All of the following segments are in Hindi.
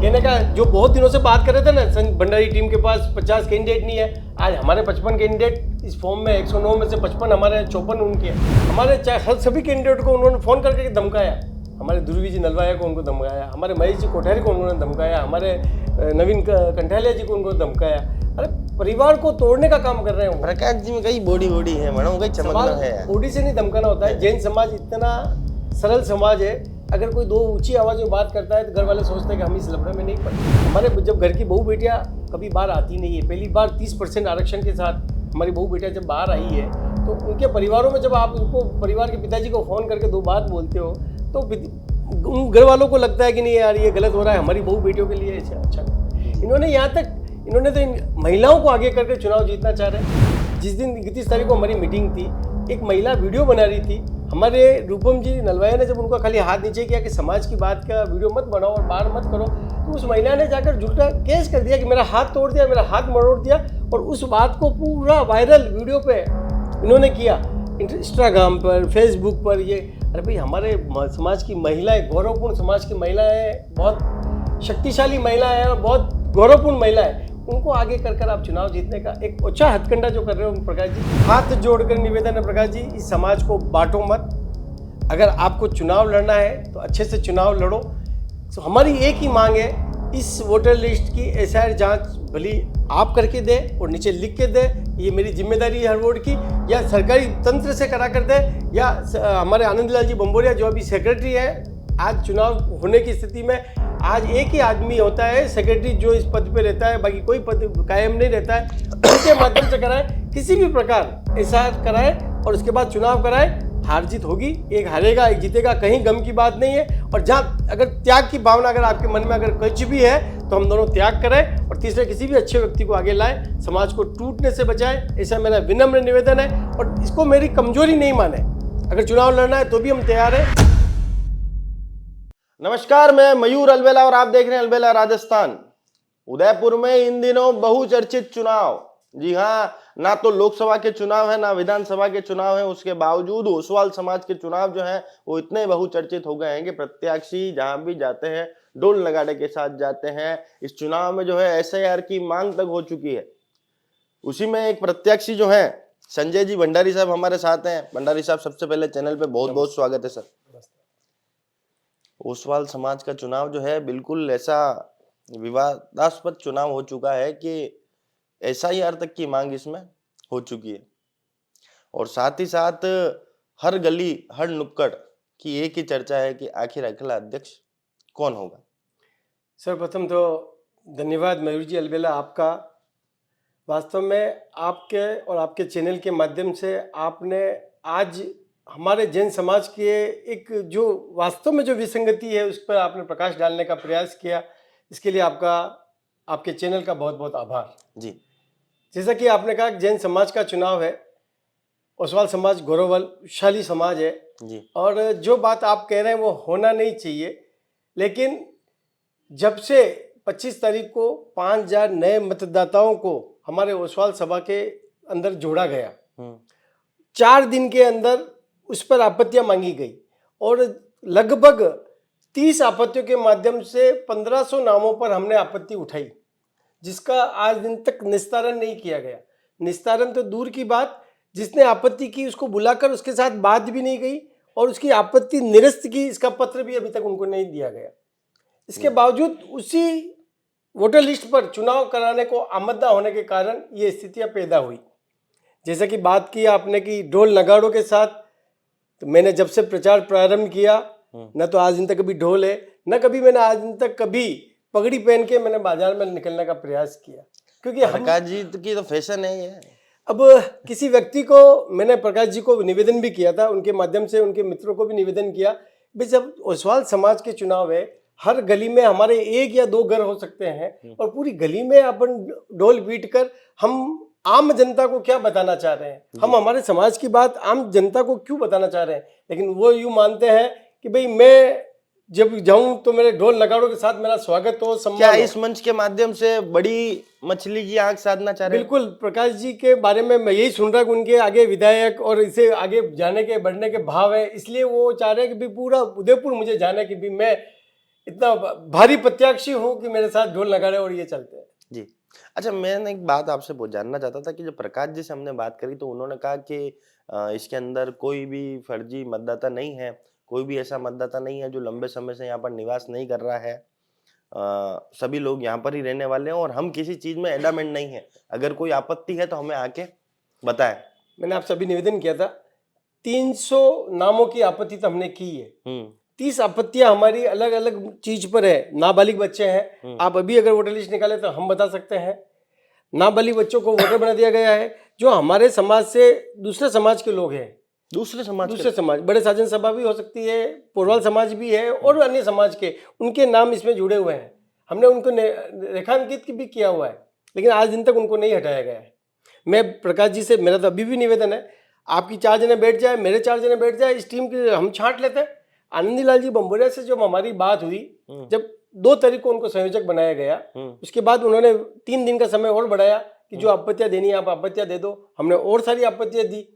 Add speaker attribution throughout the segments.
Speaker 1: कहने का जो बहुत दिनों से बात कर रहे थे ना, भंडारी टीम के पास 50 कैंडिडेट नहीं है, आज हमारे 55 कैंडिडेट इस फॉर्म में 109 में से 55 हमारे 54 उनके हैं। हमारे हर सभी कैंडिडेट को उन्होंने फ़ोन करके धमकाया। हमारे ध्रुवी जी नलवाया को उनको धमकाया, हमारे महेश जी कोठारी को उन्होंने धमकाया, हमारे नवीन कंठालिया जी को उनको धमकाया। अरे परिवार को तोड़ने का काम कर रहे हैं।
Speaker 2: प्रकाश जी में कई बॉडी है मैडम, कई चमकना है।
Speaker 1: बॉडी से नहीं धमकाना होता है। जैन समाज इतना सरल समाज है, अगर कोई दो ऊंची आवाज में बात करता है तो घर वाले सोचते हैं कि हम इस लफड़े में नहीं पड़े। हमारे जब घर की बहू बेटियां कभी बाहर आती नहीं है, पहली बार 30% आरक्षण के साथ हमारी बहू बेटियां जब बाहर आई है, तो उनके परिवारों में जब आप उनको परिवार के पिताजी को फ़ोन करके दो बात बोलते हो तो उन घर वालों को लगता है कि नहीं यार ये गलत हो रहा है, हमारी बहू बेटियों के लिए अच्छा। इन्होंने तो इन महिलाओं को आगे करके चुनाव जीतना चाह रहे हैं। जिस दिन 31 तारीख को हमारी मीटिंग थी, एक महिला वीडियो बना रही थी। हमारे रूपम जी नलवाया ने जब उनका खाली हाथ नीचे किया कि समाज की बात का वीडियो मत बनाओ और बाहर मत करो, तो उस महिला ने जाकर झूठा केस कर दिया कि मेरा हाथ तोड़ दिया, मेरा हाथ मरोड़ दिया। और उस बात को पूरा वायरल वीडियो पे इन्होंने किया, इंस्टाग्राम पर, फेसबुक पर। ये अरे भाई, हमारे समाज की महिलाएं, गौरवपूर्ण समाज की महिलाएं, बहुत शक्तिशाली महिलाएं और बहुत गौरवपूर्ण महिलाएं, उनको आगे कर आप चुनाव जीतने का एक अच्छा हथकंडा जो कर रहे हो प्रकाश जी, हाथ जोड़कर निवेदन है प्रकाश जी, इस समाज को बांटो मत। अगर आपको चुनाव लड़ना है तो अच्छे से चुनाव लड़ो। तो हमारी एक ही मांग है, इस वोटर लिस्ट की एसआईआर जांच भली आप करके दे और नीचे लिख के दे, ये मेरी जिम्मेदारी है हर वोट की, या सरकारी तंत्र से करा कर दे, या हमारे आनंद लाल जी बम्बोरिया जो अभी सेक्रेटरी है, आज चुनाव होने की स्थिति में आज एक ही आदमी होता है सेक्रेटरी जो इस पद पे रहता है, बाकी कोई पद कायम नहीं रहता है, उनके माध्यम से कराए, किसी भी प्रकार एसआईआर कराए और उसके बाद चुनाव कराए। हार जीत होगी, एक हारेगा एक जीतेगा, कहीं गम की बात नहीं है। और जहाँ अगर त्याग की भावना अगर आपके मन में अगर कुछ भी है तो हम दोनों त्याग करें और तीसरे किसी भी अच्छे व्यक्ति को आगे लाए, समाज को टूटने से बचाए, ऐसा मेरा विनम्र निवेदन है। और इसको मेरी कमजोरी नहीं माने, अगर चुनाव लड़ना है तो भी हम तैयार हैं।
Speaker 2: नमस्कार, मैं मयूर अलबेला और आप देख रहे हैं अलबेला राजस्थान। उदयपुर में इन दिनों बहुचर्चित चुनाव, जी हाँ, ना तो लोकसभा के चुनाव है ना विधानसभा के चुनाव है, उसके बावजूद ओसवाल समाज के चुनाव जो हैं वो इतने बहुचर्चित हो गए हैं कि प्रत्याशी जहां भी जाते हैं ढोल नगाड़े के साथ जाते हैं। इस चुनाव में जो है एसआईआर की मांग तक हो चुकी है। उसी में एक प्रत्याशी जो है संजय जी भंडारी साहब हमारे साथ हैं। भंडारी साहब, सबसे पहले चैनल पे बहुत बहुत स्वागत है सर। ओसवाल समाज का चुनाव जो है बिल्कुल ऐसा विवादास्पद चुनाव हो चुका है कि एसआईआर तक की मांग इसमें हो चुकी है, और साथ ही साथ हर गली हर नुक्कड़ की एक ही चर्चा है कि आखिर अगला अध्यक्ष कौन होगा।
Speaker 1: सर्वप्रथम तो धन्यवाद मयूर जी अलबेला आपका। वास्तव में आपके और आपके चैनल के माध्यम से आपने आज हमारे जैन समाज के एक जो वास्तव में जो विसंगति है उस पर आपने प्रकाश डालने का प्रयास किया। इसके लिए आपके चैनल का बहुत बहुत आभार
Speaker 2: जी।
Speaker 1: जैसा कि आपने कहा, जैन समाज का चुनाव है, ओसवाल समाज गौरवशाली समाज है
Speaker 2: जी।
Speaker 1: और जो बात आप कह रहे हैं वो होना नहीं चाहिए, लेकिन जब से 25 तारीख को 5000 नए मतदाताओं को हमारे ओसवाल सभा के अंदर जोड़ा गया, 4 दिन के अंदर उस पर आपत्तियां मांगी गई और लगभग 30 आपत्तियों के माध्यम से 1500 नामों पर हमने आपत्ति उठाई, जिसका आज दिन तक निस्तारण नहीं किया गया। निस्तारण तो दूर की बात, जिसने आपत्ति की उसको बुलाकर उसके साथ बात भी नहीं गई और उसकी आपत्ति निरस्त की, इसका पत्र भी अभी तक उनको नहीं दिया गया। इसके बावजूद उसी वोटर लिस्ट पर चुनाव कराने को आमदा होने के कारण ये स्थितियां पैदा हुई। जैसा कि बात की आपने कि ढोल नगाड़ों के साथ, तो मैंने जब से प्रचार प्रारंभ किया, न तो आज दिन तक कभी ढोल है, न कभी मैंने आज दिन तक कभी पगड़ी पहन के मैंने बाजार में निकलने का प्रयास किया, क्योंकि
Speaker 2: प्रकाश जी की तो फैशन है ये।
Speaker 1: अब किसी व्यक्ति को मैंने प्रकाश जी को निवेदन भी किया था, उनके माध्यम से उनके मित्रों को भी निवेदन किया भाई, जब ओसवाल समाज के चुनाव है, हर गली में हमारे 1 या 2 घर हो सकते हैं और पूरी गली में अपन ढोल पीट कर हम आम जनता को क्या बताना चाह रहे हैं, हम हमारे समाज की बात आम जनता को क्यों बताना चाह रहे हैं। लेकिन वो यूँ मानते हैं कि भाई मैं जब जाऊं तो मेरे ढोल नगाड़ों के साथ मेरा स्वागत हो, सम्मान
Speaker 2: क्या
Speaker 1: हो।
Speaker 2: इस मंच के माध्यम से बड़ी मछली की आंख साधना चाह रहे हैं?
Speaker 1: बिल्कुल, प्रकाश जी के बारे में मैं यही सुन रहा कि उनके आगे विधायक और इसे आगे जाने के बढ़ने के भाव है, इसलिए वो चाह रहे हैं कि भी पूरा उदयपुर मुझे जाने की भी मैं इतना भारी प्रत्याशी हूँ कि मेरे साथ ढोल नगाड़े और ये चलते हैं।
Speaker 2: जी। अच्छा, मैंने एक बात आपसे जानना चाहता था कि जब प्रकाश जी से हमने बात करी तो उन्होंने कहा कि इसके अंदर कोई भी फर्जी मतदाता नहीं है, कोई भी ऐसा मतदाता नहीं है जो लंबे समय से यहाँ पर निवास नहीं कर रहा है। सभी लोग यहाँ पर ही रहने वाले हैं और हम किसी चीज में एडामेंट नहीं है। अगर कोई आपत्ति है तो हमें आके बताएं।
Speaker 1: मैंने आपसे अभी निवेदन किया था, 300 नामों की आपत्ति तो हमने की है। 30 आपत्तियां हमारी अलग अलग चीज पर है। नाबालिग बच्चे हैं, आप अभी अगर वोटर लिस्ट निकाले तो हम बता सकते हैं। नाबालिग बच्चों को वोटर बना दिया गया है जो हमारे समाज से दूसरे समाज के लोग हैं। दूसरे समाज, बड़े साजन सभा भी हो सकती है, पोरवाल समाज भी है और अन्य समाज के, उनके नाम इसमें जुड़े हुए हैं। हमने उनको रेखांकित भी किया हुआ है, लेकिन आज दिन तक उनको नहीं हटाया गया है। मैं प्रकाश जी से, मेरा तो अभी भी निवेदन है, आपकी 4 जने बैठ जाए, मेरे 4 जने बैठ जाए, इस टीम की हम छांट लेते हैं। आनंदी लाल जी बम्बोरिया से जब हमारी बात हुई, जब 2 तारीख को उनको संयोजक बनाया गया, उसके बाद उन्होंने 3 दिन का समय और बढ़ाया कि जो आपत्तियां देनी है आप आपत्तियां दे दो। हमने और सारी आपत्तियां दी।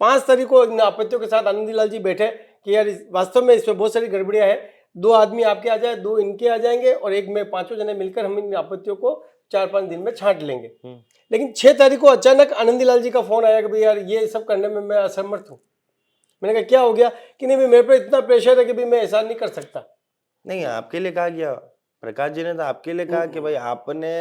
Speaker 1: 5 तारीख को इन आपत्तियों के साथ आनंदी लाल जी बैठे कि यार वास्तव में इसमें बहुत सारी गड़बड़ियां हैं, 2 आदमी आपके आ जाए, 2 इनके आ जाएंगे और एक में 5 जने मिलकर हम इन आपत्तियों को 4-5 दिन में छांट लेंगे। लेकिन 6 तारीख को अचानक आनंदी लाल जी का फोन आया कि भाई यार ये सब करने में मैं असमर्थ हूँ। मैंने कहा क्या हो गया? कि नहीं भाई मेरे पे इतना प्रेशर है कि भाई मैं ऐसा नहीं कर सकता।
Speaker 2: नहीं, आपके लिए कहा गया, प्रकाश जी ने तो आपके लिए कहा कि भाई आपने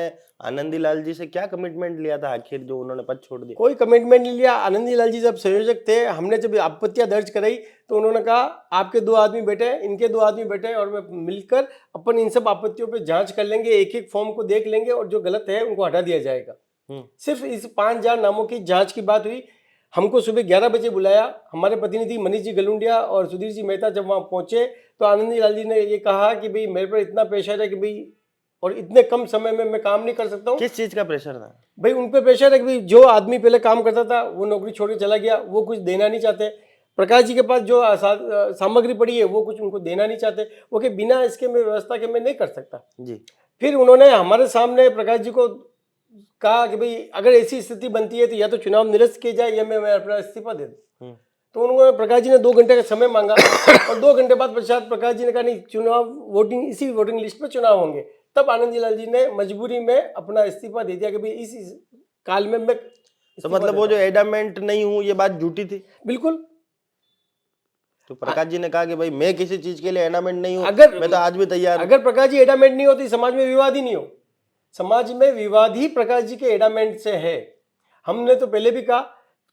Speaker 2: आनंदी लाल जी से क्या कमिटमेंट लिया था आखिर जो उन्होंने पद छोड़ दिया?
Speaker 1: कोई कमिटमेंट नहीं लिया। आनंदी लाल जी जब संयोजक थे, हमने जब आपत्तियां दर्ज कराई तो उन्होंने कहा आपके 2 आदमी बैठे, इनके 2 आदमी बैठे और मैं मिलकर अपन इन सब आपत्तियों पे जांच कर लेंगे, एक एक फॉर्म को देख लेंगे और जो गलत है उनको हटा दिया जाएगा। सिर्फ इस 5000 नामों की जांच की बात हुई। हमको सुबह 11 बजे बुलाया। हमारे प्रतिनिधि मनीष जी गलुंडिया और सुधीर जी मेहता जब वहाँ पहुंचे तो आनंदी लाल जी ने ये कहा कि भाई मेरे पर इतना प्रेशर है कि भाई और इतने कम समय में मैं काम नहीं कर सकता हूँ।
Speaker 2: किस चीज का प्रेशर था?
Speaker 1: भाई उन पर प्रेशर है कि भाई जो आदमी पहले काम करता था वो नौकरी छोड़ के चला गया, वो कुछ देना नहीं चाहते। प्रकाश जी के पास जो सामग्री पड़ी है वो कुछ उनको देना नहीं चाहते। वो कि बिना इसके मैं व्यवस्था के मैं नहीं कर सकता जी। फिर उन्होंने हमारे सामने प्रकाश जी को कहा कि भाई अगर ऐसी स्थिति बनती है तो या तो चुनाव निरस्त किया जाए या मैं अपना इस्तीफा दे दूं। तो उन्होंने, प्रकाश जी ने 2 घंटे का समय मांगा और 2 घंटे बाद पश्चात प्रकाश जी ने कहा नहीं, चुनाव वोटिंग इसी वोटिंग लिस्ट में चुनाव होंगे। तब आनंदी लाल जी ने मजबूरी में अपना इस्तीफा दे दिया कि भाई इस काल में मैं,
Speaker 2: तो मतलब वो जो एडामेंट नहीं हूं ये बात झूठी थी?
Speaker 1: बिल्कुल।
Speaker 2: तो प्रकाश जी ने कहा कि भाई मैं किसी चीज के लिए एडामेंट नहीं हूं,
Speaker 1: अगर
Speaker 2: मैं तो आज भी तैयार।
Speaker 1: अगर प्रकाश जी एडामेंट नहीं होती समाज में विवाद ही नहीं हो। समाज में विवाद ही प्रकाश जी के एडामेंट से है। हमने तो पहले भी कहा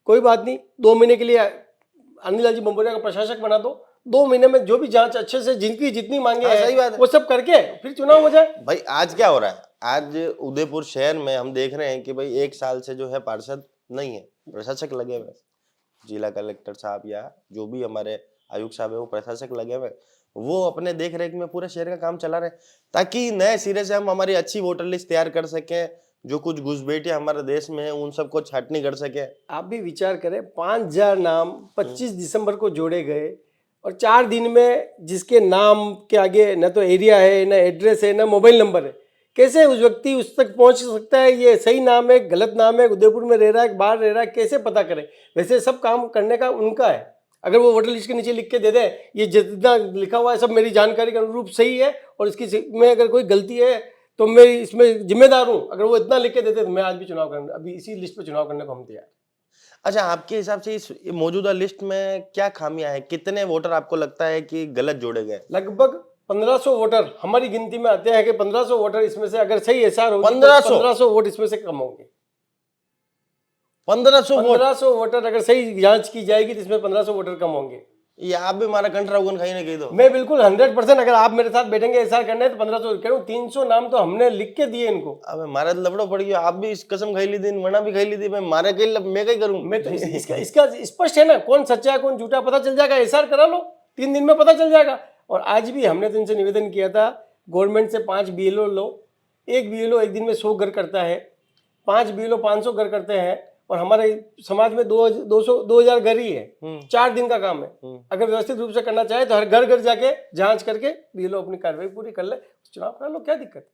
Speaker 1: कोई बात नहीं, 2 महीने के लिए आनंदी लाल जी बम्बोरिया का प्रशासक बना दो, 2 महीने में जो भी जांच अच्छे से जिनकी जितनी मांगे है, सही बात है, वो सब करके फिर चुनाव हो जाए।
Speaker 2: भाई आज क्या हो रहा है? आज उदयपुर शहर में हम देख रहे हैं कि भाई 1 साल से जो है पार्षद नहीं है, प्रशासक लगे हुए, जिला कलेक्टर साहब या जो भी हमारे आयुक्त साहब है वो प्रशासक लगे हुए, वो अपने देख रेख में पूरे शहर का काम चला रहे ताकि नए सिरे से हम हमारी अच्छी वोटर लिस्ट तैयार कर सकें। जो कुछ घुसपैठियां हमारे देश में है उन सबको छाटनी कर सके। आप
Speaker 1: भी विचार करें, 5000 नाम 25 दिसंबर को जोड़े गए और 4 दिन में जिसके नाम के आगे न तो एरिया है, न एड्रेस है, न मोबाइल नंबर है, कैसे उस व्यक्ति उस तक पहुंच सकता है? ये सही नाम है, गलत नाम है, उदयपुर में रह रहा है, बाहर रह रहा है, कैसे पता करें? वैसे सब काम करने का उनका है। अगर वो वोटर लिस्ट के नीचे लिख के दे दे ये जितना लिखा हुआ है सब मेरी जानकारी के अनुरूप सही है और इसकी में अगर कोई गलती है तो मैं इसमें जिम्मेदार हूं, अगर वो इतना लिख के देते तो मैं आज भी चुनाव करने, अभी इसी लिस्ट पे चुनाव करने को हम तैयार।
Speaker 2: अच्छा, आपके हिसाब से इस मौजूदा लिस्ट में क्या खामियां हैं? कितने वोटर आपको लगता है कि गलत जोड़े गए?
Speaker 1: लगभग 1500 वोटर हमारी गिनती में आते हैं कि 1500 वोटर इसमें से अगर सही एसआर हो 1500 वोट इसमें से कम होंगे। 1500 वोटर अगर सही जांच की जाएगी तो इसमें 1500 वोटर कम होंगे।
Speaker 2: ये आप भी हमारा कंट्रा उगन खाई नहीं कही दो।
Speaker 1: मैं बिल्कुल 100%, अगर आप मेरे साथ बैठेंगे एसआर करने तो 1500 कह रहा हूं, 300 नाम तो हमने लिख के दिए इनको।
Speaker 2: अब हमारा लफड़ो पड़ गया, आप भी इस कसम खाई ली थी, वरना भी खाई ली थी, मैं मारे कहीं मैं कहीं करूं।
Speaker 1: मैं तो इसका स्पष्ट है ना, कौन सच्चा है कौन झूठा पता चल जाएगा। एसआर करा लो, 3 दिन में पता चल जाएगा। और आज भी हमने तो इनसे निवेदन किया था, गवर्नमेंट से 5 BLO लो। 1 BLO एक दिन में 100 घर करता है, 5 BLO 500 घर करते हैं और हमारे समाज में 2000 घर ही है। 4 दिन का काम है। अगर व्यवस्थित रूप से करना चाहे तो हर घर घर जाके जांच करके BLO अपनी कार्रवाई पूरी कर ले, चुनाव करा लो, क्या दिक्कत है?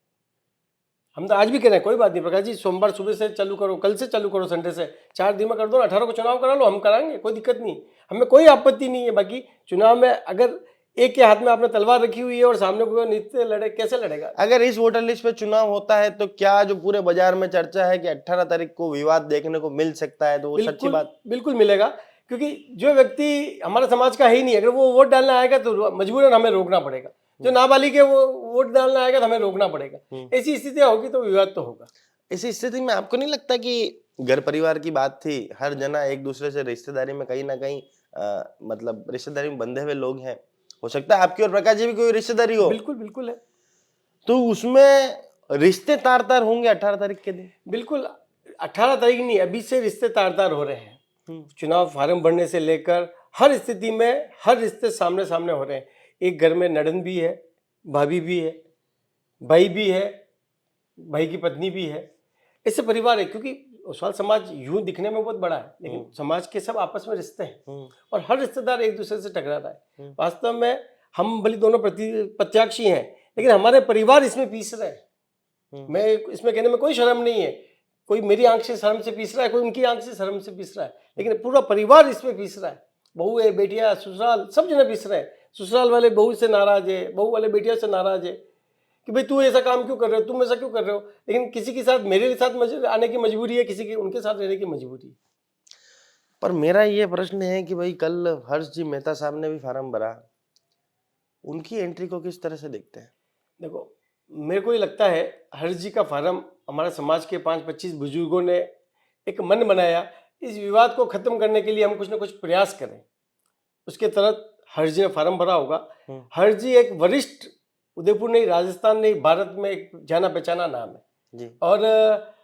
Speaker 1: हम तो आज भी कह रहे हैं कोई बात नहीं प्रकाश जी, सोमवार सुबह से चालू करो, कल से चालू करो, संडे से 4 दिन में कर दो, 18 को चुनाव करा लो, हम कराएंगे, कोई दिक्कत नहीं, हमें कोई आपत्ति नहीं है। बाकी चुनाव में अगर एक के हाथ में आपने तलवार रखी हुई है और सामने कोई नित्य लड़े, कैसे लड़ेगा?
Speaker 2: अगर इस वोटर लिस्ट पे चुनाव होता है तो क्या जो पूरे बाजार में चर्चा है कि 18 तारीख को विवाद देखने को मिल सकता है, तो वो सच्ची बात?
Speaker 1: बिल्कुल मिलेगा, क्योंकि जो व्यक्ति हमारे समाज का है ही नहीं, अगर वो वोट डालने आएगा तो मजबूरन हमें रोकना पड़ेगा। जो नाबालिग है वो वोट डालने आएगा तो हमें रोकना पड़ेगा। ऐसी स्थितियां होगी तो विवाद तो होगा।
Speaker 2: इसी स्थिति में आपको नहीं लगता कि घर परिवार की बात थी, हर जना एक दूसरे से रिश्तेदारी में कहीं ना कहीं मतलब रिश्तेदारी में बंधे हुए लोग हैं, हो सकता है आपकी और प्रकाश जी भी कोई रिश्तेदारी हो,
Speaker 1: बिल्कुल बिल्कुल है,
Speaker 2: तो उसमें रिश्ते तार तार होंगे 18 तारीख के दिन?
Speaker 1: बिल्कुल 18 तारीख नहीं, अभी से रिश्ते तार तार हो रहे हैं। चुनाव फार्म भरने से लेकर हर स्थिति में हर रिश्ते सामने सामने हो रहे हैं। एक घर में नड़न भी है, भाभी भी है, भाई भी है, भाई की पत्नी भी है, ऐसे परिवार है। क्योंकि ओसवाल समाज यूं दिखने में बहुत बड़ा है, लेकिन समाज के सब आपस में रिश्ते हैं और हर रिश्तेदार एक दूसरे से टकरा रहा है। वास्तव में हम भले दोनों प्रत्याशी हैं, लेकिन हमारे परिवार इसमें पीस रहे हैं। मैं इसमें कहने में कोई शर्म नहीं है, कोई मेरी आंख से शर्म से पीस रहा है, कोई उनकी आंख से शर्म से पीस रहा है, लेकिन पूरा परिवार इसमें पीस रहा है। बहू है, बेटियां, ससुराल, सब जने पीस रहे हैं। ससुराल वाले बहू से नाराज है, बहू वाले बेटिया से नाराज है कि भाई तू ऐसा काम क्यों कर रहे हो, तुम ऐसा क्यों कर रहे हो। लेकिन किसी के साथ मेरे साथ आने की मजबूरी है, किसी की उनके साथ रहने की मजबूरी है।
Speaker 2: पर मेरा ये प्रश्न है कि भाई कल हर्ष जी मेहता साहब ने भी फार्म भरा, उनकी एंट्री को किस तरह से देखते हैं?
Speaker 1: देखो, मेरे को ये लगता है हर्ष जी का फार्म, हमारे समाज के 5-25 बुजुर्गों ने एक मन बनाया, इस विवाद को खत्म करने के लिए हम कुछ ना कुछ प्रयास करें, उसके तहत हर्ष जी ने फार्म भरा होगा। हर्ष जी एक वरिष्ठ, उदयपुर नहीं, राजस्थान नहीं, भारत में एक जाना पहचाना नाम है
Speaker 2: जी।
Speaker 1: और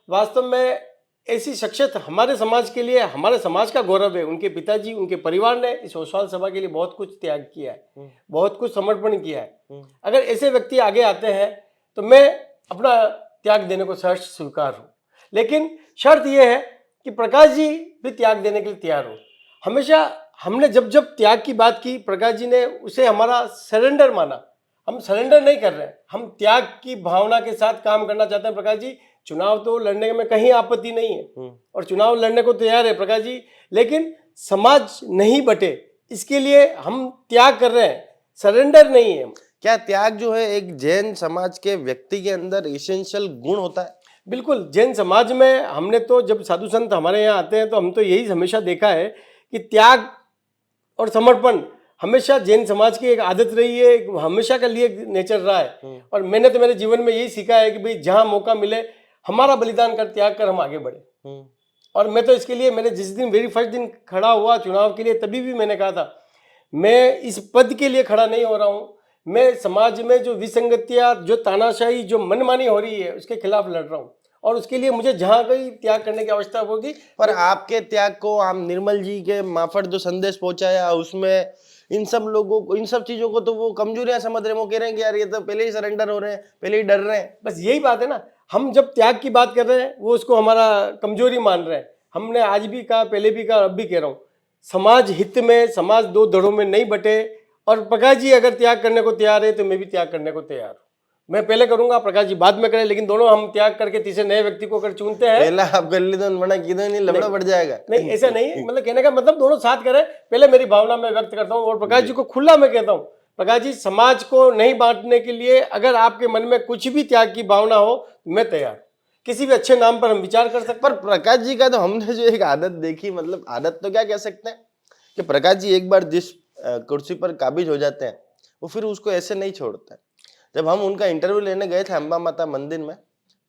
Speaker 1: वास्तव में ऐसी शख्सियत हमारे समाज के लिए, हमारे समाज का गौरव है। उनके पिताजी, उनके परिवार ने इस ओसवाल सभा के लिए बहुत कुछ त्याग किया है, बहुत कुछ समर्पण किया है। अगर ऐसे व्यक्ति आगे आते हैं तो मैं अपना त्याग देने को सहर्ष स्वीकार हूँ, लेकिन शर्त यह है कि प्रकाश जी भी त्याग देने के लिए तैयार हो। हमेशा हमने जब जब त्याग की बात की, प्रकाश जी ने उसे हमारा सरेंडर माना। हम सरेंडर नहीं कर रहे हैं, हम त्याग की भावना के साथ काम करना चाहते हैं। प्रकाश जी, चुनाव तो लड़ने में कहीं आपत्ति नहीं है और चुनाव लड़ने को तैयार है प्रकाश जी, लेकिन समाज नहीं बटे, इसके लिए हम त्याग कर रहे हैं, सरेंडर नहीं है।
Speaker 2: क्या त्याग जो है एक जैन समाज के व्यक्ति के अंदर एसेंशियल गुण होता है?
Speaker 1: बिल्कुल, जैन समाज में हमने तो जब साधु संत हमारे यहाँ आते हैं तो हम तो यही हमेशा देखा है कि त्याग और समर्पण हमेशा जैन समाज की एक आदत रही है, हमेशा के लिए नेचर रहा है। और मैंने तो मेरे जीवन में यही सीखा है कि भाई जहां मौका मिले हमारा बलिदान कर, त्याग कर हम आगे बढ़े। और मैं तो इसके लिए, मैंने जिस दिन वेरी फर्स्ट दिन खड़ा हुआ चुनाव के लिए, तभी भी मैंने कहा था मैं इस पद के लिए खड़ा नहीं हो रहा हूँ, मैं समाज में जो विसंगतियाँ, जो तानाशाही, जो मनमानी हो रही है उसके खिलाफ लड़ रहा हूँ और उसके लिए मुझे जहां कहीं त्याग करने की आवश्यकता होगी।
Speaker 2: पर आपके त्याग को, हम निर्मल जी के मार्फत जो संदेश पहुंचाया उसमें इन सब लोगों को, इन सब चीजों को तो वो कमजोरियां समझ रहे हैं, वो कह रहे हैं कि यार ये तो पहले ही सरेंडर हो रहे हैं, पहले ही डर रहे हैं।
Speaker 1: बस यही बात है ना, हम जब त्याग की बात कर रहे हैं वो उसको हमारा कमजोरी मान रहे हैं। हमने आज भी कहा, पहले भी कहा, अब भी कह रहा हूँ, समाज हित में, समाज दो धड़ों में नहीं बटे। और प्रकाश जी अगर त्याग करने को तैयार है तो मैं भी त्याग करने को तैयार हूँ। मैं पहले करूंगा, प्रकाश जी बाद में करें, लेकिन दोनों हम त्याग करके तीसरे नए व्यक्ति को अगर चुनते हैं,
Speaker 2: पहला आप कर ली तो बड़ा किधर नहीं लफड़ा बढ़ जाएगा।
Speaker 1: नहीं, ऐसा नहीं है, मतलब कहने का मतलब दोनों साथ करें। पहले मेरी भावना मैं व्यक्त करता हूँ और प्रकाश जी को खुला मैं कहता हूँ, प्रकाश जी समाज को नहीं बांटने के लिए अगर आपके मन में कुछ भी त्याग की भावना हो, मैं तैयार, किसी भी अच्छे नाम पर हम विचार कर सकते।
Speaker 2: पर प्रकाश जी का तो हमने जो एक आदत देखी, मतलब आदत तो क्या कह सकते हैं कि प्रकाश जी एक बार जिस कुर्सी पर काबिज हो जाते हैं वो फिर उसको ऐसे नहीं छोड़ते। जब हम उनका इंटरव्यू लेने गए थे अम्बा माता मंदिर में,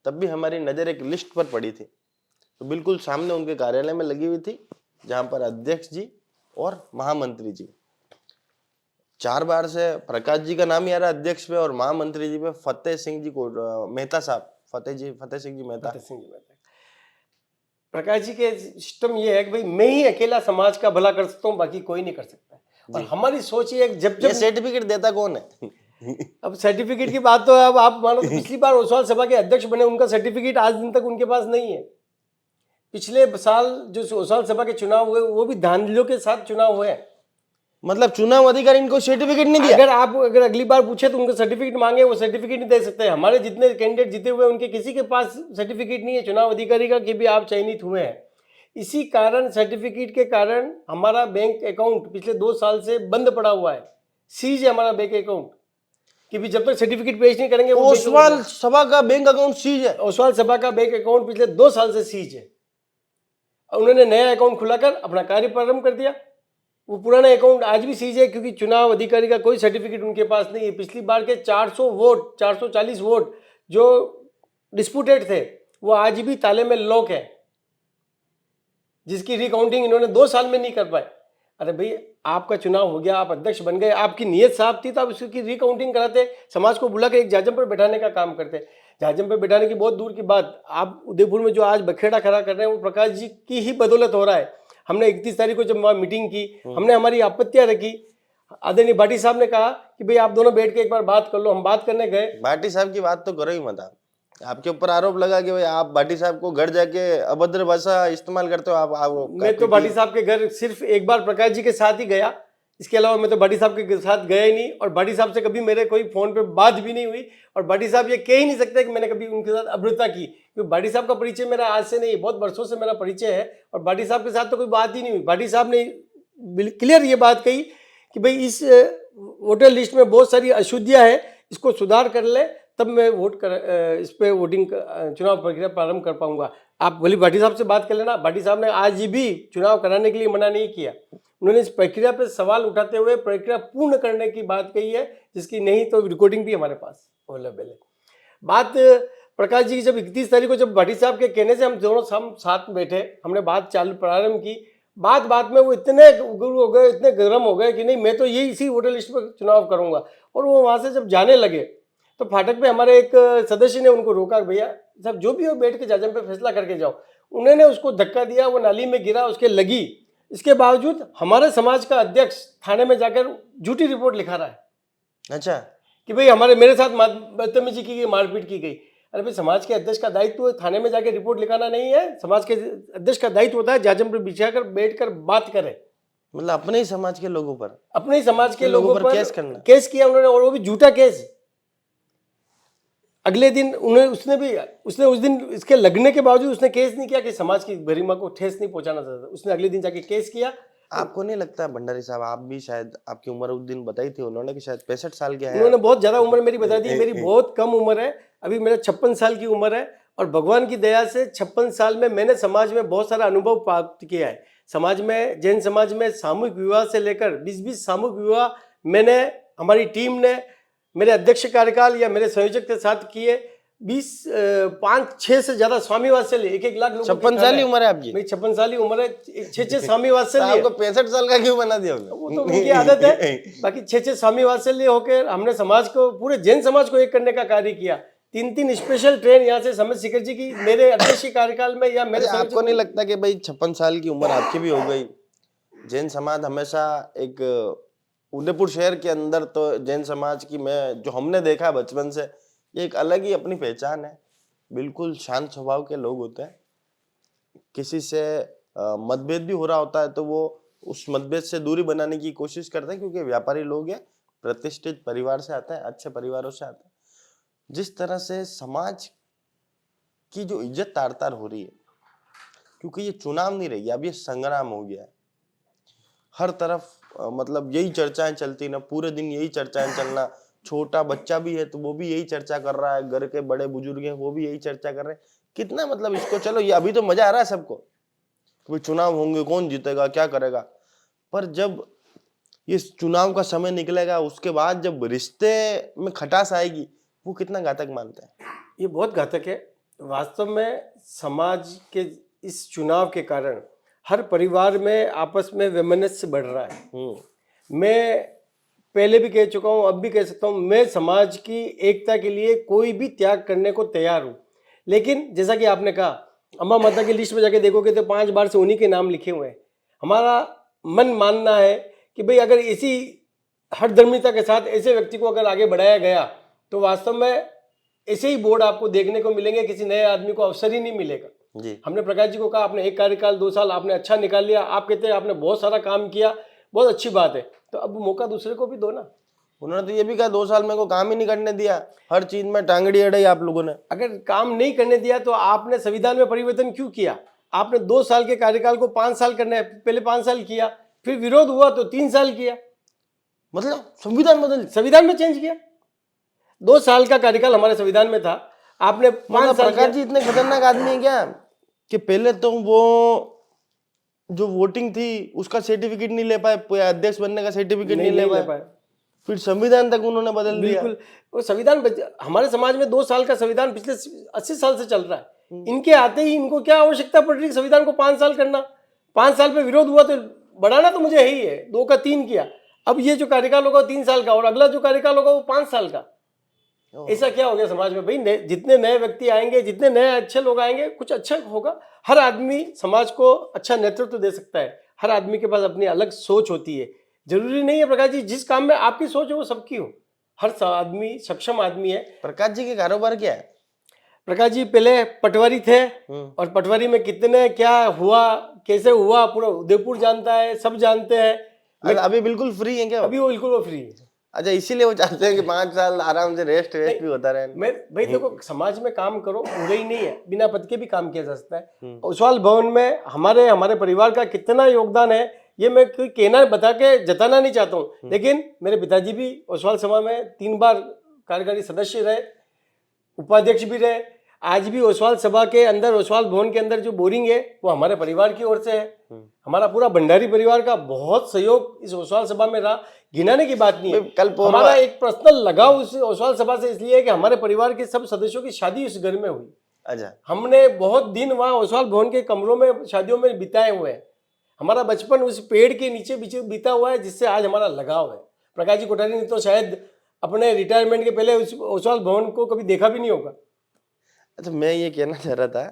Speaker 2: तब भी हमारी नजर एक लिस्ट पर पड़ी थी, तो बिल्कुल सामने उनके कार्यालय में लगी हुई थी, जहां पर अध्यक्ष जी और महामंत्री जी, 4 बार से प्रकाश जी का नाम ही आ रहा अध्यक्ष पे और महामंत्री जी पे फतेह सिंह जी को, मेहता साहब, फतेह सिंह जी मेहता।
Speaker 1: प्रकाश जी के सिस्टम ये है कि भाई मैं ही अकेला समाज का भला कर सकता हूँ, बाकी कोई नहीं कर सकता। और हमारी सोच ये है, जब
Speaker 2: सर्टिफिकेट देता कौन है?
Speaker 1: अब सर्टिफिकेट की बात तो अब आप मानो तो पिछली बार ओसवाल सभा के अध्यक्ष बने, उनका सर्टिफिकेट आज दिन तक उनके पास नहीं है। पिछले साल जो ओसवाल सभा के चुनाव हुए वो भी धांधलियों के साथ चुनाव हुए हैं।
Speaker 2: मतलब चुनाव अधिकारी इनको सर्टिफिकेट नहीं दिया।
Speaker 1: अगर अगली बार पूछे तो उनका सर्टिफिकेट मांगे, वो सर्टिफिकेट नहीं दे सकते। हमारे जितने कैंडिडेट जीते हुए उनके किसी के पास सर्टिफिकेट नहीं है चुनाव अधिकारी का कि भी आप चयनित हुए हैं। इसी कारण, सर्टिफिकेट के कारण हमारा बैंक अकाउंट पिछले 2 साल से बंद पड़ा हुआ है। सीज है हमारा बैंक अकाउंट, कि भी जब तक सर्टिफिकेट पेश नहीं करेंगे वो
Speaker 2: ओसवाल सभा का बैंक अकाउंट सीज है।
Speaker 1: ओसवाल सभा का बैंक अकाउंट पिछले 2 साल से सीज है। उन्होंने नया अकाउंट खुलाकर अपना कार्य प्रारंभ कर दिया। वो पुराना अकाउंट आज भी सीज है, क्योंकि चुनाव अधिकारी का कोई सर्टिफिकेट उनके पास नहीं है। पिछली बार के 440 वोट जो डिस्प्यूटेड थे वो आज भी ताले में लॉक है, जिसकी रिकाउंटिंग इन्होंने 2 साल में नहीं कर पाए। अरे भाई, आपका चुनाव हो गया, आप अध्यक्ष बन गए, आपकी नीयत साफ थी तो आप उसकी रिकाउंटिंग कराते, समाज को बुला के एक जाजम पर बैठाने का काम करते। जाजम पर बैठाने की बहुत दूर की बात, आप उदयपुर में जो आज बखेड़ा खड़ा कर रहे हैं वो प्रकाश जी की ही बदौलत हो रहा है। हमने 31 तारीख को जब वहाँ मीटिंग की, हमने हमारी आपत्तियां रखी। आदरणीय भाटी साहब ने कहा कि भाई आप दोनों बैठ के एक बार बात कर लो। हम बात करने गए।
Speaker 2: भाटी साहब की बात तो करो ही मत। आपके ऊपर आरोप लगा कि भाई आप भाटी साहब को घर जाके अभद्र भाषा इस्तेमाल करते हो। आप
Speaker 1: मैं तो भाटी साहब के घर सिर्फ एक बार प्रकाश जी के साथ ही गया, इसके अलावा मैं तो भाटी साहब के साथ गया ही नहीं। और भाटी साहब से कभी मेरे कोई फोन पे बात भी नहीं हुई। और भाटी साहब ये कह ही नहीं सकते कि मैंने कभी उनके साथ अभद्रता की, क्योंकि भाटी साहब का परिचय मेरा आज से नहीं, बहुत वर्षों से मेरा परिचय है। और भाटी साहब के साथ तो कोई बात ही नहीं हुई। भाटी साहब ने क्लियर ये बात कही कि भाई इस वोटर लिस्ट में बहुत सारी अशुद्धियां हैं, इसको सुधार कर ले, तब मैं इस पे वोटिंग चुनाव प्रक्रिया प्रारंभ कर पाऊंगा। आप भले भाटी साहब से बात कर लेना। भाटी साहब ने आज भी चुनाव कराने के लिए मना नहीं किया। उन्होंने इस प्रक्रिया पे सवाल उठाते हुए प्रक्रिया पूर्ण करने की बात कही है, जिसकी नहीं तो रिकॉर्डिंग भी हमारे पास अवेलेबल है। बात प्रकाश जी की जब 31 तारीख को जब भाटी साहब के कहने से हम दोनों साथ बैठे, हमने बात चालू प्रारंभ की। बात में वो इतने गुरु हो गए, इतने गर्म हो गए कि नहीं मैं तो यही इसी वोटर लिस्ट पर चुनाव करूंगा। और वो वहाँ से जब जाने लगे तो फाटक पे हमारे एक सदस्य ने उनको रोका, भैया साहब जो भी हो बैठ के जाजम पे फैसला करके जाओ। उन्होंने उसको धक्का दिया, वो नाली में गिरा, उसके लगी। इसके बावजूद हमारे समाज का अध्यक्ष थाने में जाकर झूठी रिपोर्ट लिखा रहा है।
Speaker 2: अच्छा,
Speaker 1: कि भाई मेरे साथ बदतमीजी की गई, मारपीट की गई। अरे भाई, समाज के अध्यक्ष का दायित्व थाने में जाकर रिपोर्ट लिखाना नहीं है। समाज के अध्यक्ष का दायित्व होता है जाजम पर बिछाकर बैठकर बात करे।
Speaker 2: मतलब अपने ही समाज के लोगों पर,
Speaker 1: अपने ही समाज के लोगों पर
Speaker 2: केस करना,
Speaker 1: केस किया उन्होंने, और वो भी झूठा केस। अगले दिन उसने उस दिन इसके लगने के बावजूद उसने केस नहीं किया कि समाज की गरिमा को ठेस नहीं पहुंचाना चाहता। उसने अगले दिन जाके केस किया।
Speaker 2: आपको नहीं लगता भंडारी साहब, आप भी शायद, आपकी उम्र उस दिन बताई थी उन्होंने कि शायद 65 साल के हैं?
Speaker 1: उन्होंने बहुत ज्यादा उम्र मेरी बता दी। मेरी बहुत कम उम्र है, अभी मेरा 56 साल की उम्र है। और भगवान की दया से 56 साल में मैंने समाज में बहुत सारा अनुभव प्राप्त किया है। समाज में, जैन समाज में सामूहिक विवाह से लेकर 20 सामूहिक विवाह मैंने, हमारी टीम ने, मेरे अध्यक्ष कार्यकाल या मेरे संयोजक के साथ किए। 5-6 से ज्यादा स्वामी वात्सल्य, 1-1 लाख लोगों
Speaker 2: 56 साल की उम्र है आपकी?
Speaker 1: मेरी 56 साल की उम्र है। 6-6 स्वामी वात्सल्य।
Speaker 2: आपको 65 साल का क्यों बना दिया?
Speaker 1: वो तो उनकी आदत है। बाकी 6-6 स्वामी वात्सल्य होकर हमने समाज को, पूरे जैन समाज को एक करने का कार्य किया। 3-3 स्पेशल ट्रेन यहाँ से समझ शिखर जी की मेरे अध्यक्ष कार्यकाल में या मेरे।
Speaker 2: आपको नहीं लगता कि भाई 56 साल की उम्र आपकी भी हो गई? जैन समाज हमेशा एक, उदयपुर शहर के अंदर तो जैन समाज की, मैं जो हमने देखा बचपन से, ये एक अलग ही अपनी पहचान है। बिल्कुल शांत स्वभाव के लोग होते हैं। किसी से मतभेद भी हो रहा होता है तो वो उस मतभेद से दूरी बनाने की कोशिश करते हैं, क्योंकि व्यापारी लोग हैं, प्रतिष्ठित परिवार से आते हैं, अच्छे परिवारों से आते हैं। जिस तरह से समाज की जो इज्जत तार तार हो रही है, क्योंकि ये चुनाव नहीं रही, अब ये संग्राम हो गया है। हर तरफ मतलब यही चर्चाएं चलती ना, पूरे दिन यही चर्चाएं चलना। छोटा बच्चा भी है तो वो भी यही चर्चा कर रहा है, घर के बड़े बुजुर्ग हैं वो भी यही चर्चा कर रहे हैं। कितना मतलब इसको, चलो ये अभी तो मजा आ रहा है सबको कि चुनाव होंगे, कौन जीतेगा, क्या करेगा। पर जब ये चुनाव का समय निकलेगा, उसके बाद जब रिश्ते में खटास आएगी, वो कितना घातक मानते हैं?
Speaker 1: ये बहुत घातक है। वास्तव में समाज के इस चुनाव के कारण हर परिवार में आपस में वैमनस्य बढ़ रहा है। मैं पहले भी कह चुका हूँ, अब भी कह सकता हूँ, मैं समाज की एकता के लिए कोई भी त्याग करने को तैयार हूँ। लेकिन जैसा कि आपने कहा, अम्मा माता की लिस्ट में जाके देखोगे तो 5 बार से उन्हीं के नाम लिखे हुए हैं। हमारा मन मानना है कि भाई अगर इसी हठधर्मिता के साथ ऐसे व्यक्ति को अगर आगे बढ़ाया गया तो वास्तव में ऐसे ही बोर्ड आपको देखने को मिलेंगे, किसी नए आदमी को अवसर ही नहीं मिलेगा
Speaker 2: जी।
Speaker 1: हमने प्रकाश जी को कहा, आपने एक कार्यकाल 2 साल आपने अच्छा निकाल लिया, आप कहते हैं आपने बहुत सारा काम किया, बहुत अच्छी बात है, तो अब मौका दूसरे को भी दो ना।
Speaker 2: उन्होंने तो ये भी कहा 2 साल में को काम ही नहीं करने दिया, हर चीज में टांगड़ी अड़ाई आप लोगों ने।
Speaker 1: अगर काम नहीं करने दिया तो आपने संविधान में परिवर्तन क्यों किया? आपने 2 साल के कार्यकाल को 5 साल करने, पहले 5 साल किया, फिर विरोध हुआ तो 3 साल किया।
Speaker 2: मतलब संविधान बदल
Speaker 1: संविधान में चेंज किया। 2 साल का कार्यकाल हमारे संविधान में था, आपने 5 साल
Speaker 2: प्रकाश जी इतने खतरनाक आदमी है क्या कि पहले तो वो जो वोटिंग थी उसका सर्टिफिकेट नहीं ले पाए, अध्यक्ष बनने का सर्टिफिकेट नहीं ले पाए, फिर संविधान तक उन्होंने बदल दिया।
Speaker 1: बिल्कुल, वो संविधान हमारे समाज में 2 साल का संविधान पिछले 80 साल से चल रहा है। इनके आते ही इनको क्या आवश्यकता पड़ रही है संविधान को 5 साल करना? 5 साल पे विरोध हुआ तो बढ़ाना तो मुझे है ही है, 2 का 3 किया। अब ये जो कार्यकाल होगा 3 साल का और अगला जो कार्यकाल होगा वो 5 साल का। ऐसा क्या हो गया समाज में भाई? जितने नए व्यक्ति आएंगे, जितने नए अच्छे लोग आएंगे, कुछ अच्छा होगा। हर आदमी समाज को अच्छा नेतृत्व दे सकता है। हर आदमी के पास अपनी अलग सोच होती है। जरूरी नहीं है प्रकाश जी जिस काम में आपकी सोच है वो सबकी हो। हर आदमी सक्षम आदमी है।
Speaker 2: प्रकाश जी के कारोबार क्या है?
Speaker 1: प्रकाश जी पहले पटवारी थे और पटवारी में कितने क्या हुआ, कैसे हुआ, पूरा उदयपुर जानता है, सब जानते हैं।
Speaker 2: अभी बिल्कुल फ्री है क्या?
Speaker 1: अभी वो बिल्कुल फ्री है।
Speaker 2: अच्छा, इसीलिए वो चाहते हैं कि 5 साल आराम से रेस्ट भी होता रहे।
Speaker 1: मैं भाई देखो, समाज में काम करो, पूरे ही नहीं है, बिना पद के भी काम किया जा सकता है। ओसवाल भवन में हमारे परिवार का कितना योगदान है ये मैं कोई कहना बता के जताना नहीं चाहता हूँ, लेकिन मेरे पिताजी भी ओसवाल सभा में 3 बार कार्यकारी सदस्य रहे, उपाध्यक्ष भी रहे। आज भी ओसवाल सभा के अंदर, ओसवाल भवन के अंदर जो बोरिंग है वो हमारे परिवार की ओर से है। हमारा पूरा भंडारी परिवार का बहुत सहयोग इस ओसवाल सभा में रहा, गिनाने की बात नहीं है।
Speaker 2: कल
Speaker 1: हमारा एक पर्सनल लगाव उस ओसवाल सभा से इसलिए है कि हमारे परिवार के सब सदस्यों की शादी उस घर में हुई।
Speaker 2: अच्छा,
Speaker 1: हमने बहुत दिन वहाँ ओसवाल भवन के कमरों में शादियों में बिताए हुए हैं। हमारा बचपन उस पेड़ के नीचे बीता हुआ है, जिससे आज हमारा लगाव है। प्रकाश जी कोठारी ने तो शायद अपने रिटायरमेंट के पहले उस ओसवाल भवन को कभी देखा भी नहीं होगा।
Speaker 2: अच्छा, मैं ये कहना चाह रहा था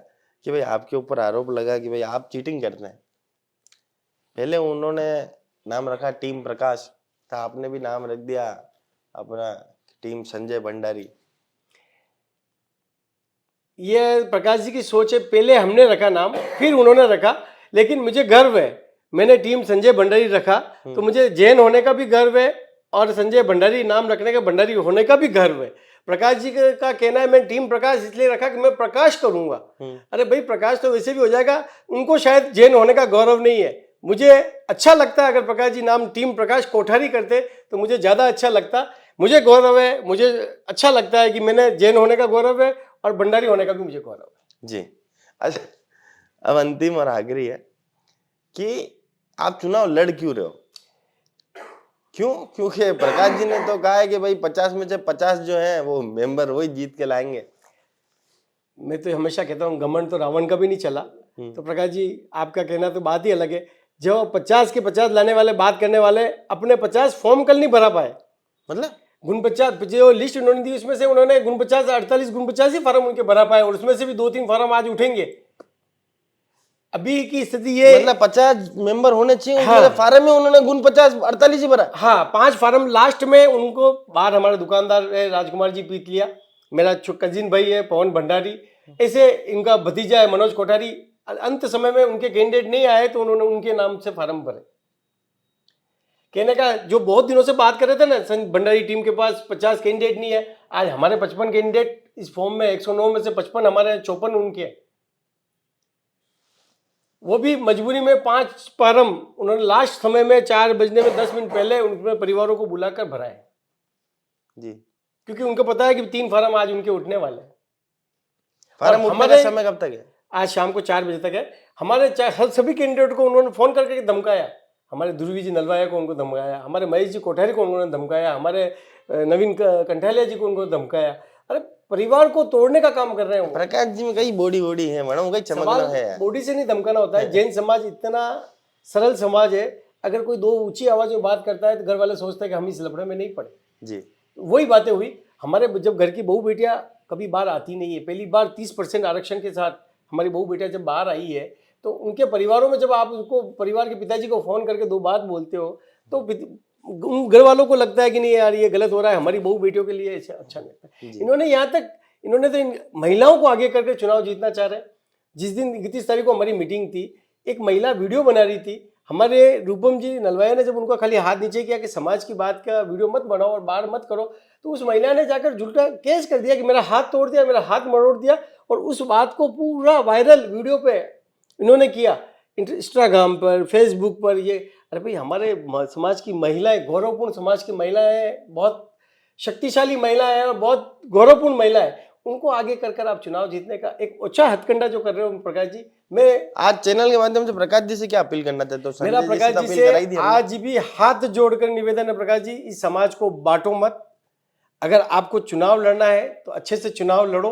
Speaker 2: कि भाई आपके ऊपर आरोप लगा कि भाई आप चीटिंग करते हैं। पहले उन्होंने नाम रखा टीम प्रकाश, था आपने भी नाम रख दिया अपना टीम संजय भंडारी।
Speaker 1: ये प्रकाश जी की सोच है, पहले हमने रखा नाम, फिर उन्होंने रखा, लेकिन मुझे गर्व है, मैंने टीम संजय भंडारी रखा तो मुझे जैन होने का भी गर्व है और संजय भंडारी नाम रखने का, भंडारी होने का भी गर्व है। प्रकाश जी का कहना है मैं टीम प्रकाश इसलिए रखा कि मैं प्रकाश करूंगा। अरे भाई, प्रकाश तो वैसे भी हो जाएगा, उनको शायद जैन होने का गौरव नहीं है। मुझे अच्छा लगता है अगर प्रकाश जी नाम टीम प्रकाश कोठारी करते तो मुझे ज्यादा अच्छा लगता। मुझे गौरव है, मुझे अच्छा लगता है कि मैंने जैन होने का गौरव है और भंडारी होने का भी मुझे गौरव है
Speaker 2: जी। अच्छा, अब अंतिम और आखिरी है कि आप चुनाव लड़ क्यों रहे हो? क्यों? क्योंकि प्रकाश जी ने तो कहा है कि भाई 50 में से 50 जो है वो मेंबर वही जीत के लाएंगे।
Speaker 1: मैं तो हमेशा कहता हूँ घमंड तो रावण का भी नहीं चला। तो प्रकाश जी आपका कहना तो बात ही अलग है। जो 50 के 50 लाने वाले, बात करने वाले, अपने 50 फॉर्म कल नहीं भरा पाए।
Speaker 2: मतलब
Speaker 1: गुण 50 जो लिस्ट उन्होंने दी उसमें से उन्होंने गुण 50 48 गुण 50 ही फार्म उनके भरा पाए और उसमें से भी 2-3 फार्म आज उठेंगे। अभी की स्थिति ये,
Speaker 2: मतलब 50 मेंबर होने चाहिए, हाँ। फार्म में उन्होंने गुण 50 48 ही भरा।
Speaker 1: हाँ, 5 फार्म लास्ट में उनको बाहर हमारे दुकानदार है राजकुमार जी पीट लिया, मेरा कजिन भाई है पवन भंडारी, ऐसे इनका भतीजा है मनोज कोठारी। अंत समय में उनके कैंडिडेट नहीं आए तो उन्होंने उनके नाम से फार्म भरे। कहने का जो बहुत दिनों से बात कर रहे थे ना, भंडारी टीम के पास 50 कैंडिडेट नहीं है, आज हमारे 55 कैंडिडेट इस फॉर्म में, 109 में से 55 हमारे, 54 उनके हैं। वो भी मजबूरी में 5 फार्म उन्होंने लास्ट समय में 4 बजने में 10 मिनट पहले उनके परिवारों को बुलाकर भराए जी, क्योंकि उनको पता है कि 3 फार्म आज उनके उठने वाले हैं।
Speaker 2: फार्म उठने का समय कब तक है?
Speaker 1: आज शाम को 4 बजे तक है। हमारे सभी कैंडिडेट को उन्होंने फोन करके धमकाया। हमारे ध्रुवी जी नलवाया को उनको धमकाया, हमारे महेश जी कोठारी को उन्होंने धमकाया, हमारे नवीन कंठालिया जी को उनको धमकाया। अरे परिवार को तोड़ने का काम कर रहे हैं।
Speaker 2: प्रकाश जी में कई बॉडी है मैडम, कई चमकना है।
Speaker 1: बॉडी से नहीं धमकाना होता है। जैन समाज इतना सरल समाज है, अगर कोई 2 ऊंची आवाज में बात करता है तो घर वाले सोचते हैं कि हम इस लफड़े में नहीं पड़े जी। वही बातें हुई। हमारे जब घर की बहू बेटियां कभी बाहर आती नहीं है, पहली बार 30% आरक्षण के साथ हमारी बहू बेटियां जब बाहर आई है तो उनके परिवारों में जब आप उनको परिवार के पिताजी को फोन करके 2 बात बोलते हो तो घर वालों को लगता है कि नहीं यार ये गलत हो रहा है, हमारी बहू बेटियों के लिए अच्छा नहीं लगता। इन्होंने तो महिलाओं को आगे करके चुनाव जीतना चाह रहे हैं। जिस दिन 31 तारीख को हमारी मीटिंग थी, एक महिला वीडियो बना रही थी, हमारे रूपम जी नलवाया ने जब उनका खाली हाथ नीचे किया कि समाज की बात का वीडियो मत बनाओ और बाहर मत करो, तो उस महिला ने जाकर झूठा केस कर दिया कि मेरा हाथ तोड़ दिया, मेरा हाथ मरोड़ दिया। और उस बात को पूरा वायरल वीडियो पे इन्होंने किया इंस्टाग्राम पर, फेसबुक पर ये, अरे भाई हमारे समाज की महिलाएं, गौरवपूर्ण समाज की महिलाएं, बहुत शक्तिशाली महिलाएं और बहुत गौरवपूर्ण महिलाएं, उनको आगे कर आप चुनाव जीतने का एक अच्छा हथकंडा जो कर रहे हो प्रकाश जी, मैं
Speaker 2: आज चैनल के माध्यम से प्रकाश जी से क्या अपील करना चाहते हो?
Speaker 1: मेरा
Speaker 2: संजय
Speaker 1: प्रकाश
Speaker 2: तो
Speaker 1: जी
Speaker 2: अपील
Speaker 1: से
Speaker 2: करा ही दी हमने।
Speaker 1: आज भी हाथ जोड़कर निवेदन है प्रकाश जी, इस समाज को बांटो मत। अगर आपको चुनाव लड़ना है तो अच्छे से चुनाव लड़ो।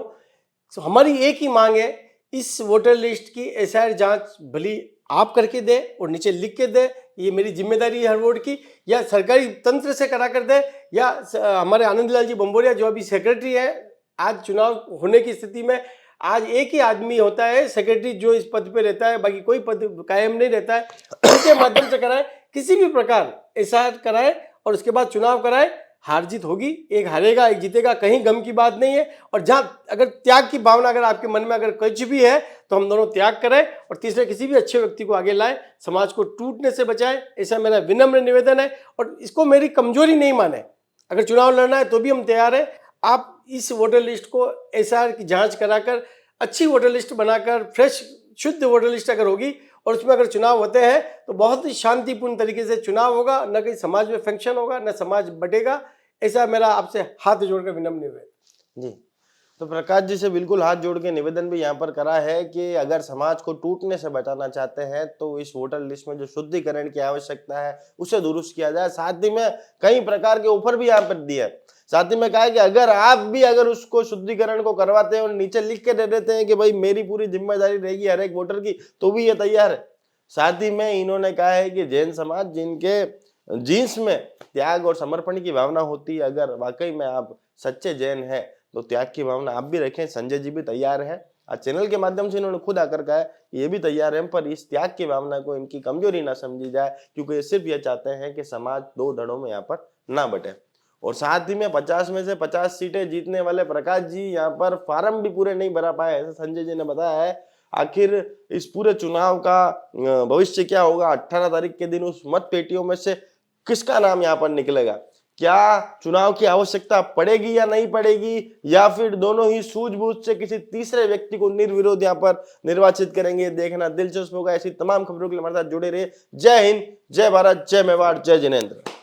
Speaker 1: तो हमारी एक ही मांग है, इस वोटर लिस्ट की एसआईआर जांच भली आप करके दे और नीचे लिख के दे, ये मेरी जिम्मेदारी है हर वोट की, या सरकारी तंत्र से करा कर दे, या हमारे आनंद लाल जी बम्बोरिया जो अभी सेक्रेटरी है, आज चुनाव होने की स्थिति में आज एक ही आदमी होता है सेक्रेटरी जो इस पद पे रहता है, बाकी कोई पद कायम नहीं रहता है, उनके माध्यम से कराए, किसी भी प्रकार एसआईआर कराए और उसके बाद चुनाव कराए। हार जीत होगी, एक हारेगा एक जीतेगा, कहीं गम की बात नहीं है। और जहाँ अगर त्याग की भावना अगर आपके मन में अगर कुछ भी है तो हम दोनों त्याग करें और तीसरे किसी भी अच्छे व्यक्ति को आगे लाएं, समाज को टूटने से बचाएं, ऐसा मेरा विनम्र निवेदन है। और इसको मेरी कमजोरी नहीं माने, अगर चुनाव लड़ना है तो भी हम तैयार हैं। आप इस वोटर लिस्ट को एसआईआर की जांच कराकर अच्छी वोटर लिस्ट बनाकर, फ्रेश शुद्ध वोटर लिस्ट अगर होगी और उसमें अगर चुनाव होते हैं तो बहुत ही शांतिपूर्ण तरीके से चुनाव होगा, न कहीं समाज में फंक्शन होगा, न समाज बटेगा। ऐसा मेरा आपसे हाथ जोड़कर विनम्र निवेदन
Speaker 2: जी। तो प्रकाश जी से बिल्कुल हाथ जोड़ के निवेदन भी यहाँ पर करा है कि अगर समाज को टूटने से बचाना चाहते हैं तो इस वोटर लिस्ट में जो शुद्धिकरण की आवश्यकता है उसे दुरुस्त किया जाए। साथ ही में कई प्रकार के ऑफर भी यहाँ पर दिए है। साथ ही में कहा है कि अगर आप भी अगर उसको शुद्धिकरण को करवाते हैं और नीचे लिख के दे देते हैं कि भाई मेरी पूरी जिम्मेदारी रहेगी हर एक वोटर की, तो भी ये तैयार है। साथ ही में इन्होंने कहा है कि जैन समाज जिनके जीन्स में त्याग और समर्पण की भावना होती है, अगर वाकई में आप सच्चे जैन हैं तो त्याग की भावना आप भी रखें। संजय जी भी तैयार है। आज चैनल के माध्यम से इन्होंने खुद आकर कहा है कि ये भी तैयार है, पर इस त्याग की भावना को इनकी कमजोरी ना समझी जाए, क्योंकि ये सिर्फ ये चाहते हैं कि समाज दो धड़ों में यहाँ पर ना बटे। और साथ ही में 50 में से 50 सीटें जीतने वाले प्रकाश जी यहाँ पर फार्म भी पूरे नहीं भरा पाए, ऐसा संजय जी ने बताया है। आखिर इस पूरे चुनाव का भविष्य क्या होगा? 18 तारीख के दिन उस मत पेटियों में से किसका नाम यहाँ पर निकलेगा? क्या चुनाव की आवश्यकता पड़ेगी या नहीं पड़ेगी, या फिर दोनों ही सूझबूझ से किसी तीसरे व्यक्ति को निर्विरोध यहाँ पर निर्वाचित करेंगे? देखना दिलचस्प होगा। ऐसी तमाम खबरों के लिए हमारे साथ जुड़े रहिए। जय हिंद, जय भारत, जय मेवाड़, जय जिनेंद्र।